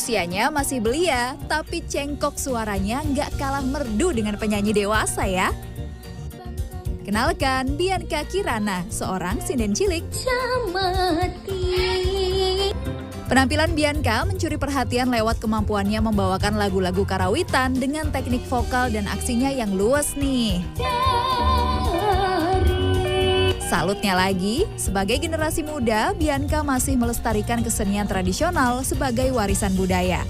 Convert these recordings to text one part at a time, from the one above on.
Usianya masih belia, tapi cengkok suaranya nggak kalah merdu dengan penyanyi dewasa ya. Kenalkan Bianca Kirana, seorang sinden cilik. Penampilan Bianca mencuri perhatian lewat kemampuannya membawakan lagu-lagu karawitan dengan teknik vokal dan aksinya yang luas nih. Salutnya lagi, sebagai generasi muda, Bianca masih melestarikan kesenian tradisional sebagai warisan budaya.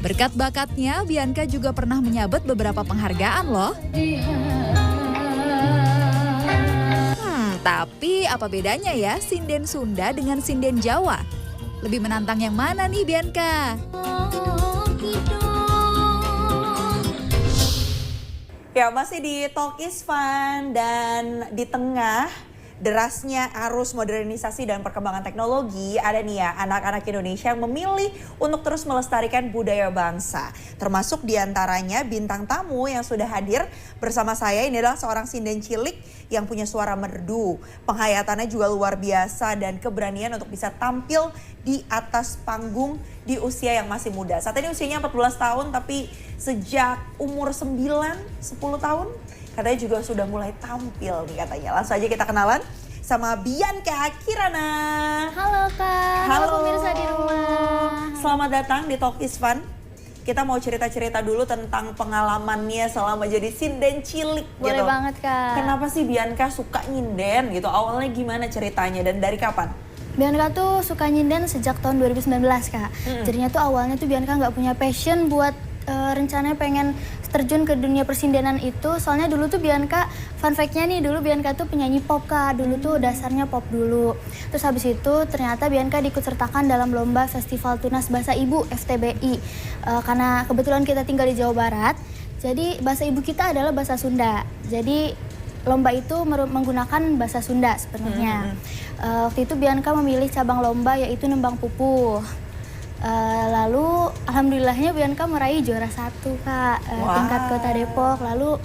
Berkat bakatnya, Bianca juga pernah menyabet beberapa penghargaan loh. Tapi apa bedanya ya sinden Sunda dengan sinden Jawa? Lebih menantang yang mana nih Bianca? Ya, masih di Talk is Fun dan di tengah derasnya arus modernisasi dan perkembangan teknologi, ada nih ya anak-anak Indonesia yang memilih untuk terus melestarikan budaya bangsa. Termasuk diantaranya bintang tamu yang sudah hadir bersama saya. Ini adalah seorang sinden cilik yang punya suara merdu. Penghayatannya juga luar biasa dan keberanian untuk bisa tampil di atas panggung di usia yang masih muda. Saat ini usianya 14 tahun tapi sejak umur 9-10 tahun katanya juga sudah mulai tampil nih katanya. Langsung aja kita kenalan sama Bianca Kirana. Halo Kak, halo pemirsa di rumah. Selamat datang di Talk is Fun. Kita mau cerita-cerita dulu tentang pengalamannya selama jadi sinden cilik. Boleh gitu. banget Kak. Kenapa sih Bianca suka nyinden gitu? Awalnya gimana ceritanya dan dari kapan? Bianca tuh suka nyinden sejak tahun 2019 Kak. Jadinya tuh awalnya tuh Bianca nggak punya passion buat rencananya pengen terjun ke dunia persindenan itu. Soalnya dulu tuh Bianca, fun fact-nya nih, dulu Bianca tuh penyanyi pop Kak. Dulu tuh dasarnya pop dulu. Terus habis itu ternyata Bianca diikutsertakan dalam lomba Festival Tunas Bahasa Ibu FTBI. Karena kebetulan kita tinggal di Jawa Barat, jadi bahasa ibu kita adalah bahasa Sunda. Jadi lomba itu menggunakan bahasa Sunda sepenuhnya. Waktu itu Bianca memilih cabang lomba yaitu nembang pupuh. Lalu alhamdulillahnya Bianca meraih juara 1 Kak, tingkat Kota Depok. Lalu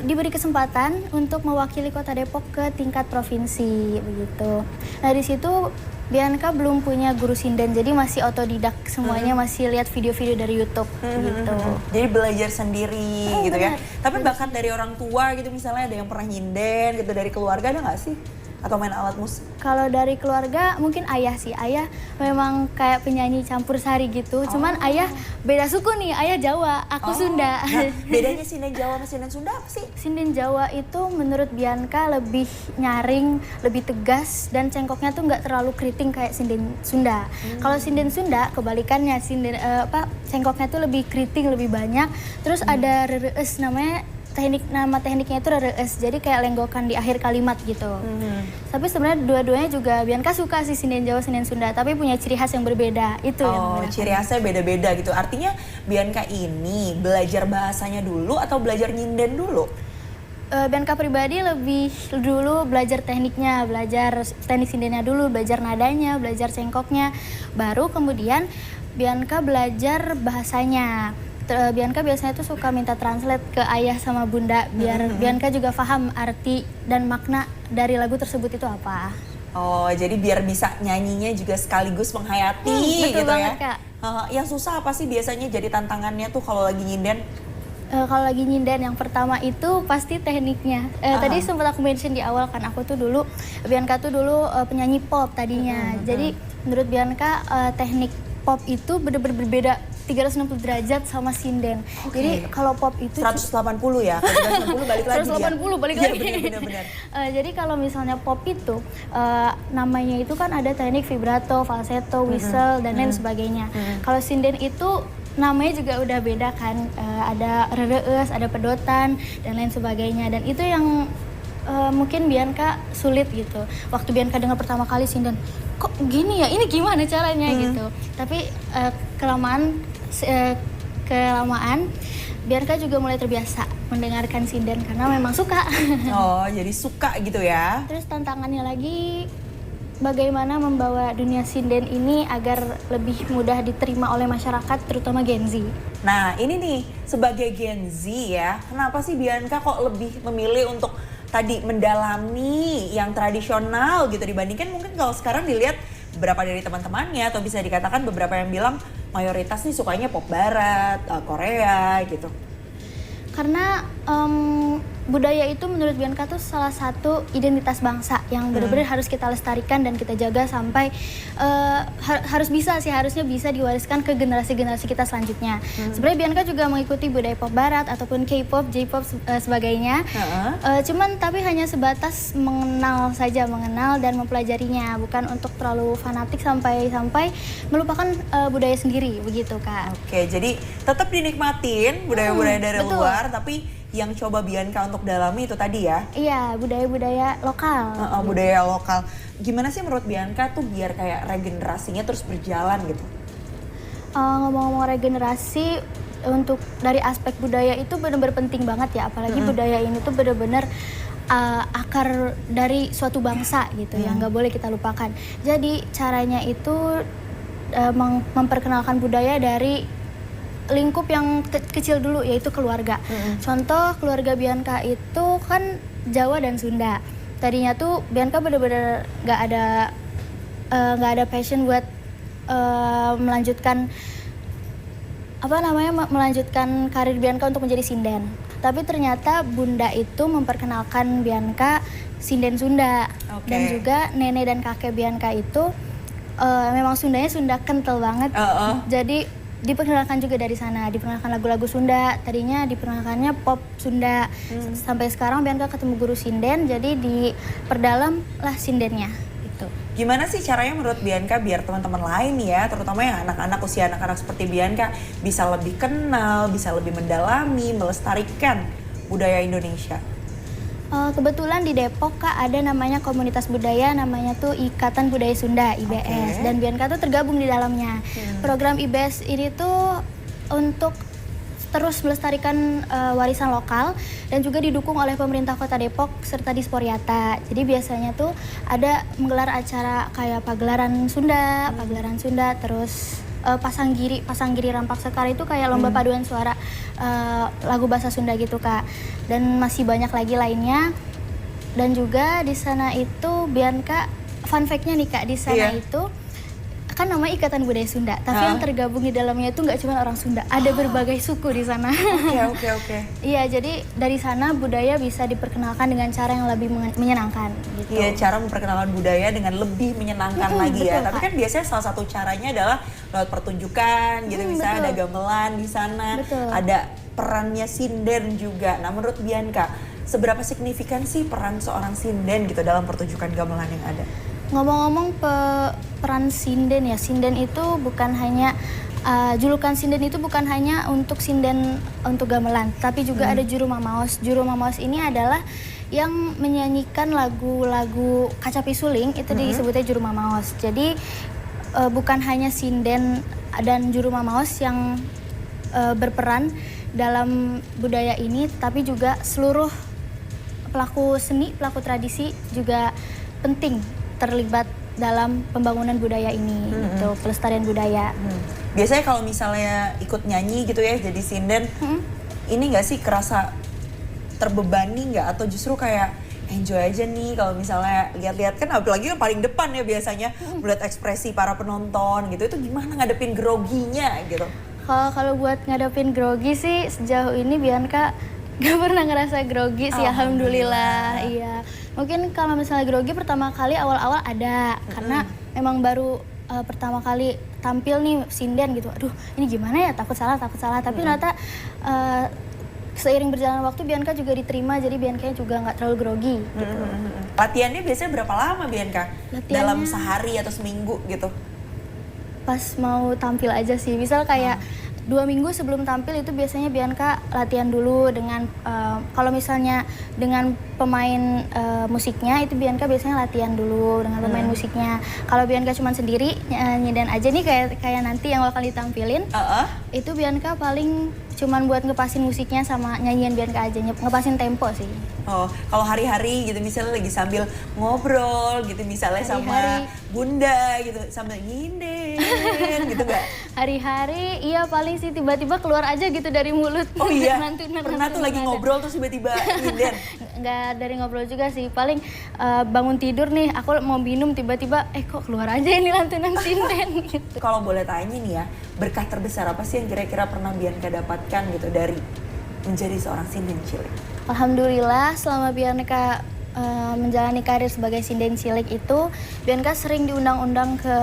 diberi kesempatan untuk mewakili Kota Depok ke tingkat provinsi begitu. Nah di situ Bianca belum punya guru sinden, jadi masih otodidak semuanya, masih lihat video-video dari YouTube gitu. Jadi belajar sendiri gitu ya. Tapi bakat dari orang tua gitu, misalnya ada yang pernah nyinden gitu, dari keluarga ada nggak sih? Atau main alat musik? Kalau dari keluarga mungkin ayah sih. Ayah memang kayak penyanyi campur sari gitu. Cuman ayah beda suku nih, ayah Jawa, aku Sunda. Nah, bedanya sinden Jawa sama sinden Sunda apa sih? Sinden Jawa itu menurut Bianca lebih nyaring, lebih tegas, dan cengkoknya tuh nggak terlalu keriting kayak sinden Sunda. Kalau sinden Sunda kebalikannya, cengkoknya tuh lebih keriting, lebih banyak. Terus ada rerees, nama tekniknya itu rerees, jadi kayak lenggokan di akhir kalimat gitu. Tapi sebenarnya dua-duanya juga Bianca suka sih, sinden Jawa, sinden Sunda, tapi punya ciri khas yang berbeda. Itu yang ciri khasnya beda-beda gitu. Artinya Bianca ini belajar bahasanya dulu atau belajar nyinden dulu? Bianca pribadi lebih dulu belajar tekniknya, belajar teknik sindennya dulu, belajar nadanya, belajar cengkoknya. Baru kemudian Bianca belajar bahasanya. Bianca biasanya tuh suka minta translate ke ayah sama bunda biar Bianca juga paham arti dan makna dari lagu tersebut itu apa. Oh, jadi biar bisa nyanyinya juga sekaligus menghayati betul gitu banget, ya. Kak. Yang susah apa sih biasanya jadi tantangannya tuh kalau lagi nyinden? Kalau lagi nyinden yang pertama itu pasti tekniknya. Tadi sempat aku mention di awal kan, aku tuh dulu, Bianca tuh dulu penyanyi pop tadinya. Jadi menurut Bianca teknik pop itu benar-benar berbeda 360 derajat sama sinden. Jadi kalau pop itu 180 ya, 180 balik lagi 180 balik lagi. Benar-benar. Jadi kalau misalnya pop itu namanya itu kan ada teknik vibrato, falsetto, whistle dan lain sebagainya. Kalau sinden itu namanya juga udah beda kan, ada rerees, ada pedotan dan lain sebagainya. Dan itu yang mungkin Bianca sulit gitu. Waktu Bianca dengar pertama kali sinden, kok gini ya, ini gimana caranya gitu. Tapi kelamaan Bianca juga mulai terbiasa mendengarkan sinden karena memang suka. Oh, jadi suka gitu ya. Terus tantangannya lagi bagaimana membawa dunia sinden ini agar lebih mudah diterima oleh masyarakat, terutama Gen Z. Nah, ini nih sebagai Gen Z ya, kenapa sih Bianca kok lebih memilih untuk tadi mendalami yang tradisional gitu dibandingkan mungkin kalau sekarang dilihat beberapa dari teman-temannya, atau bisa dikatakan beberapa yang bilang mayoritas nih sukanya pop barat, Korea gitu. Karena budaya itu menurut Bianca tuh salah satu identitas bangsa yang benar-benar harus kita lestarikan dan kita jaga sampai harusnya bisa diwariskan ke generasi-generasi kita selanjutnya. Sebenarnya Bianca juga mengikuti budaya pop barat ataupun K-pop, J-pop sebagainya. Cuman tapi hanya sebatas mengenal dan mempelajarinya, bukan untuk terlalu fanatik sampai melupakan budaya sendiri begitu, Kak. Oke, jadi tetap dinikmatin budaya-budaya dari luar, tapi yang coba Bianca untuk dalami itu tadi ya? Iya, budaya-budaya lokal. Budaya lokal. Gimana sih menurut Bianca tuh biar kayak regenerasinya terus berjalan gitu? Ngomong-ngomong regenerasi, untuk dari aspek budaya itu benar-benar penting banget ya, apalagi budaya ini tuh benar-benar akar dari suatu bangsa gitu yang nggak boleh kita lupakan. Jadi caranya itu memperkenalkan budaya dari lingkup yang kecil dulu, yaitu keluarga. Contoh keluarga Bianca itu kan Jawa dan Sunda. Tadinya tuh Bianca bener-bener nggak ada passion buat melanjutkan karir Bianca untuk menjadi sinden. Tapi ternyata bunda itu memperkenalkan Bianca sinden Sunda. Dan juga nenek dan kakek Bianca itu memang Sundanya Sunda kental banget. Jadi diperkenalkan juga dari sana, diperkenalkan lagu-lagu Sunda. Tadinya diperkenalkannya pop Sunda. Sampai sekarang Bianca ketemu guru sinden, jadi diperdalam lah sindennya gitu. Gimana sih caranya menurut Bianca biar teman-teman lain ya, terutama yang anak-anak usia anak-anak seperti Bianca bisa lebih kenal, bisa lebih mendalami, melestarikan budaya Indonesia? Kebetulan di Depok, Kak, ada namanya komunitas budaya, namanya tuh Ikatan Budaya Sunda, IBS. Dan Bianca tuh tergabung di dalamnya. Program IBS ini tuh untuk terus melestarikan warisan lokal dan juga didukung oleh pemerintah Kota Depok serta Disporiata. Jadi biasanya tuh ada menggelar acara kayak pagelaran Sunda, terus Pasanggiri Rampak Sekar itu kayak lomba paduan suara lagu bahasa Sunda gitu, Kak. Dan masih banyak lagi lainnya. Dan juga di sana itu Bianca, fun fact-nya nih, Kak, di sana itu kan namanya Ikatan Budaya Sunda, tapi yang tergabung di dalamnya itu nggak cuma orang Sunda, ada berbagai suku di sana. Oke. Iya, jadi dari sana budaya bisa diperkenalkan dengan cara yang lebih menyenangkan gitu. Iya, cara memperkenalkan budaya dengan lebih menyenangkan lagi ya. Tapi kan biasanya salah satu caranya adalah lewat pertunjukan gitu, misalnya ada gamelan di sana, ada perannya sinden juga. Nah, menurut Bianca, seberapa signifikan sih peran seorang sinden gitu dalam pertunjukan gamelan yang ada? Ngomong-ngomong peran sinden ya, sinden itu bukan hanya julukan sinden itu bukan hanya untuk sinden untuk gamelan, tapi juga ada juru mamaos. Juru mamaos ini adalah yang menyanyikan lagu-lagu Kacapi Suling, itu disebutnya juru mamaos. Jadi bukan hanya sinden dan juru mamaos yang berperan dalam budaya ini, tapi juga seluruh pelaku seni, pelaku tradisi juga penting terlibat dalam pembangunan budaya ini, gitu, pelestarian budaya. Biasanya kalau misalnya ikut nyanyi gitu ya, jadi sinden, ini nggak sih kerasa terbebani nggak? Atau justru kayak enjoy aja nih kalau misalnya lihat-lihat, kan apalagi yang paling depan ya biasanya, melihat ekspresi para penonton gitu, itu gimana ngadepin groginya gitu? Kalau buat ngadepin grogi sih sejauh ini Bianca gak pernah ngerasa grogi sih, alhamdulillah. Iya. Mungkin kalau misalnya grogi pertama kali awal-awal ada, karena memang baru pertama kali tampil nih sinden gitu. Aduh, ini gimana ya, takut salah. Tapi ternyata seiring berjalan waktu Bianca juga diterima, jadi Bianca juga nggak terlalu grogi gitu. Latihannya biasanya berapa lama Bianca? Dalam sehari atau seminggu gitu? Pas mau tampil aja sih, misal kayak 2 minggu sebelum tampil itu biasanya Bianca latihan dulu dengan kalau misalnya dengan pemain musiknya itu Bianca biasanya latihan dulu dengan pemain musiknya. Kalau Bianca cuma sendiri nyinden aja nih kayak nanti yang bakal ditampilin, itu Bianca paling cuman buat ngepasin musiknya sama nyanyian Bianca aja, ngepasin tempo sih. Oh, kalau hari-hari gitu misalnya lagi sambil ngobrol gitu misalnya sama bunda gitu sambil nyinden gitu nggak? Hari-hari iya paling sih tiba-tiba keluar aja gitu dari mulut. Oh iya, Lantunan pernah tuh lagi ada. ngobrol terus tiba-tiba nyinden? Nggak dari ngobrol juga sih, paling bangun tidur nih aku mau minum tiba-tiba kok keluar aja ini lantunan sinden gitu. Kalau boleh tanya nih ya, berkah terbesar apa sih yang kira-kira pernah Bianca dapatkan gitu dari menjadi seorang sinden cilik? Alhamdulillah selama Bianca menjalani karir sebagai sinden cilik itu, Bianca sering diundang-undang ke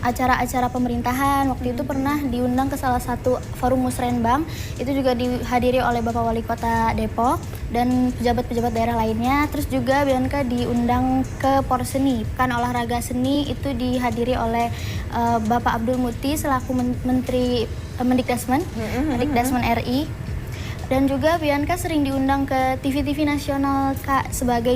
acara-acara pemerintahan. Waktu itu pernah diundang ke salah satu forum musrenbang, itu juga dihadiri oleh Bapak Wali Kota Depok dan pejabat-pejabat daerah lainnya. Terus juga Bianca diundang ke Porseni, kan olahraga seni, itu dihadiri oleh Bapak Abdul Muti selaku Menteri Mendikdasmen RI. Dan juga Bianca sering diundang ke TV-TV nasional Kak sebagai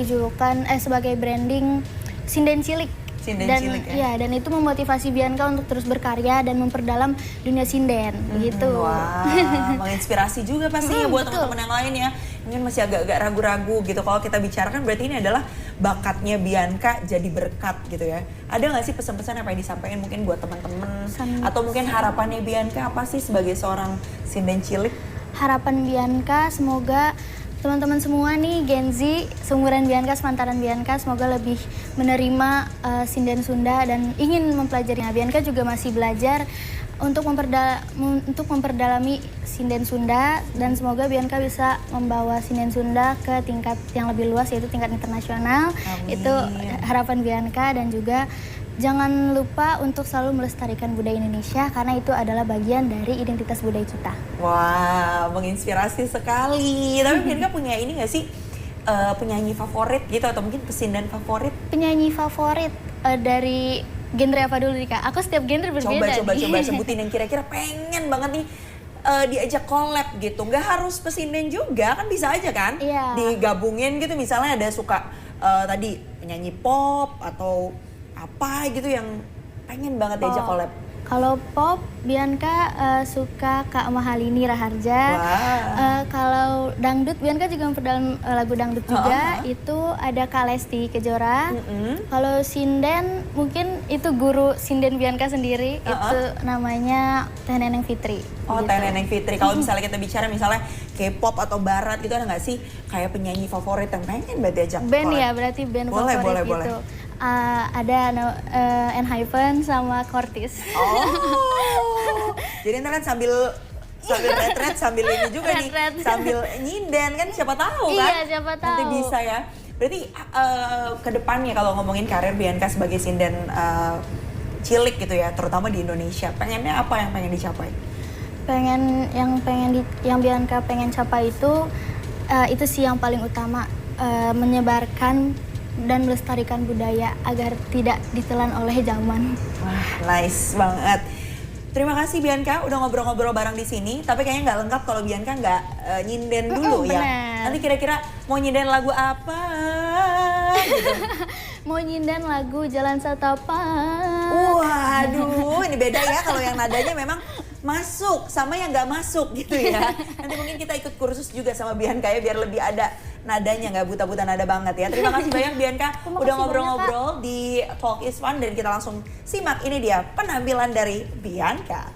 sebagai branding sinden cilik. Sinden Dan cilik ya? dan itu memotivasi Bianca untuk terus berkarya dan memperdalam dunia sinden gitu. Wah, menginspirasi juga pastinya buat teman-teman yang lain ya. Mungkin masih agak-agak ragu-ragu gitu. Kalau kita bicarakan berarti ini adalah bakatnya Bianca jadi berkat gitu ya. Ada nggak sih pesan-pesan apa yang disampaikan mungkin buat teman-teman atau mungkin harapannya Bianca apa sih sebagai seorang sinden cilik? Harapan Bianca semoga teman-teman semua nih Gen Z, seumuran Bianca, sepantaran Bianca, semoga lebih menerima sinden Sunda dan ingin mempelajari. Nah, Bianca juga masih belajar untuk memperdalami sinden Sunda dan semoga Bianca bisa membawa sinden Sunda ke tingkat yang lebih luas yaitu tingkat internasional. Amin. Itu harapan Bianca dan juga jangan lupa untuk selalu melestarikan budaya Indonesia karena itu adalah bagian dari identitas budaya kita. Wah, menginspirasi sekali. Tapi Bianca punya ini nggak sih penyanyi favorit gitu atau mungkin pesinden favorit? Penyanyi favorit dari genre apa dulu nih Kak? Aku setiap genre berbeda. Coba sebutin yang kira-kira pengen banget nih diajak collab gitu. Nggak harus pesinden juga, kan bisa aja kan? Iya. Digabungin gitu misalnya ada suka tadi penyanyi pop atau apa gitu yang pengen banget diajak collab. Kalau pop, Bianca suka Kak Mahalini Raharja. Kalau dangdut, Bianca juga memperdalam lagu dangdut juga. Itu ada Kak Lesti Kejora. Kalau sinden, mungkin itu guru sinden Bianca sendiri. Itu namanya Teh Neneng Fitri. Oh, Teh Neneng Fitri. Kalau misalnya kita bicara misalnya K-pop atau barat gitu, ada nggak sih kayak penyanyi favorit yang pengen banget diajak band collab? ya, berarti band Boleh, favorit boleh. gitu. Ada Enhypen sama Cortis. Oh, jadi ntar kan sambil retret sambil ini juga nih, sambil nyinden kan siapa tahu kan? Iya, siapa tahu. Nanti bisa ya. Berarti ke depannya kalau ngomongin karir Bianca sebagai sinden cilik gitu ya, terutama di Indonesia, pengennya apa yang pengen dicapai? Yang Bianca pengen capai itu sih yang paling utama, menyebarkan dan melestarikan budaya agar tidak ditelan oleh zaman. Wah, nice banget. Terima kasih Bianca udah ngobrol-ngobrol bareng di sini. Tapi kayaknya nggak lengkap kalau Bianca nggak nyinden dulu ya. Bener. Nanti kira-kira mau nyinden lagu apa? Gitu. Mau nyinden lagu Jalan Setapak. Waduh, ini beda ya kalau yang nadanya memang masuk sama yang nggak masuk gitu ya. Nanti mungkin kita ikut kursus juga sama Bianca ya biar lebih ada nadanya, nggak buta-buta nada banget ya. Terima kasih banyak Bianca udah ngobrol-ngobrol di Talk is Fun dan kita langsung simak ini dia penampilan dari Bianca.